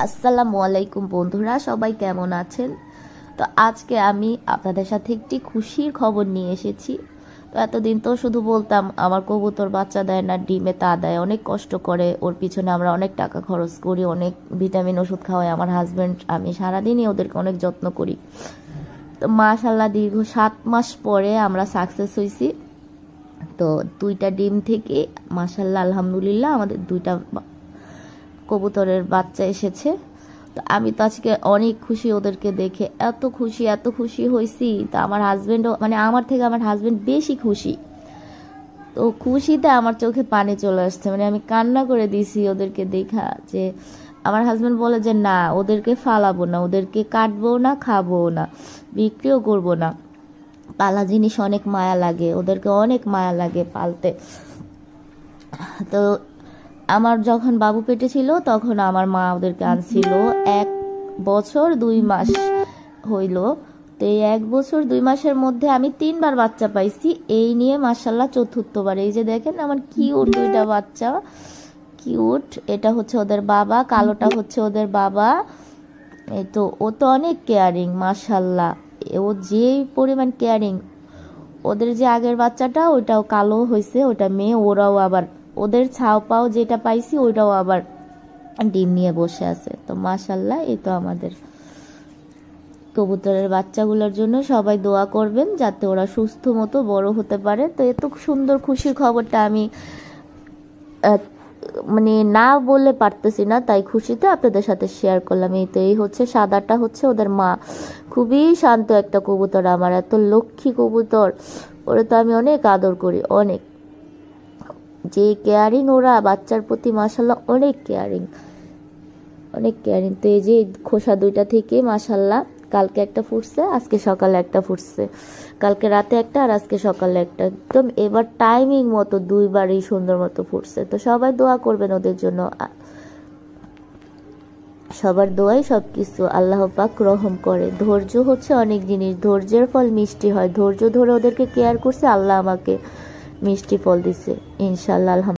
আসসালামু আলাইকুম বন্ধুরা, সবাই কেমন আছেন? তো আজকে আমি আপনাদের সাথে একটি খুশির খবর নিয়ে এসেছি। তো এতদিন তো শুধু বলতাম আমার কবুতর বাচ্চা দেয় না, ডিমে তা দেয়, অনেক কষ্ট করে, ওর পিছনে আমরা অনেক টাকা খরচ করি, অনেক ভিটামিন ওষুধ খাওয়াই আমার হাজব্যান্ড, আমি সারাদিনই ওদেরকে অনেক যত্ন করি। তো মাশাল্লাহ দীর্ঘ 7 মাস পরে আমরা সাকসেস হয়েছি। তো 2টা ডিম থেকে মাশাল্লাহ আলহামদুলিল্লাহ আমাদের 2টা কবুতরের বাচ্চা এসেছে। তো আমি তো আজকে অনেক খুশি, ওদেরকে দেখে এত খুশি হয়েছি। তো আমার হাজব্যান্ডও, মানে আমার থেকে আমার হাজব্যান্ড বেশি খুশি। তো খুশিতে আমার চোখে পানি চলে আসছে, মানে আমি কান্না করে দিয়েছি ওদেরকে দেখা। যে আমার হাজব্যান্ড বলে যে না, ওদেরকে ফালাবো না, ওদেরকে কাটবো না, খাবো না, বিক্রিও করবো না। পালা জিনিস অনেক মায়া লাগে, ওদেরকে অনেক মায়া লাগে পালতে। তো আমার যখন বাবু পেটে ছিল তখন আমার মা ওদেরকে আনছিল, 1 বছর 2 মাস হইল। তো এই 1 বছর 2 মাসের মধ্যে আমি 3বার বাচ্চা পাইছি। এই নিয়ে মাশাল্লাহ চতুর্থবার। এই যে দেখেন আমার কিউট 2টা বাচ্চা, কিউট। এটা হচ্ছে ওদের বাবা, কালোটা হচ্ছে ওদের বাবা। এই তো ও তো অনেক কেয়ারিং মাশাল্লাহ, ও যে পরিমাণ কেয়ারিং। ওদের যে আগের বাচ্চাটা ওইটাও কালো হয়েছে, ওটা মেয়ে। ওরাও আবার ওদের ছাও পাও যেটা পাইছি ওইটাও আবার ডিম নিয়ে বসে আছে। তো মাশাল্লাহ, এই তো আমাদের কবুতরের বাচ্চাগুলোর জন্য সবাই দোয়া করবেন যাতে ওরা সুস্থ মতো বড় হতে পারে। তো এত সুন্দর খুশির খবরটা আমি মানে না বলে পারতেছি না, তাই খুশিতে আপনাদের সাথে শেয়ার করলাম। এই তো এই হচ্ছে সাদাটা হচ্ছে ওদের মা, খুবই শান্ত একটা কবুতর, আমার এত লক্ষ্মী কবুতর। ওরা তো আমি অনেক আদর করি, অনেক যে কেয়ারিং ওরা বাচ্চার প্রতি মাশাল্লাহ, অনেক কেয়ারিং, অনেক কেয়ারিং। তো এই যে খোসা 2টা থেকে মাশাল্লাহ কালকে একটা ফুটছে, আজকে সকালে একটা ফুটছে, কালকে রাতে একটা আর আজকে সকালে একটা। একদম এবার টাইমিং মতো 2বারই সুন্দর মতো ফুটছে। তো সবাই দোয়া করবেন ওদের জন্য, সবার দোয়াই সব কিছু, আল্লাহ পাক রহম করে। ধৈর্য হচ্ছে অনেক জিনিস, ধৈর্যের ফল মিষ্টি হয়। ধৈর্য ধরে ওদেরকে কেয়ার করছে, আল্লাহ আমাকে মিষ্টি ফল দিছে ইনশাল্লাহ।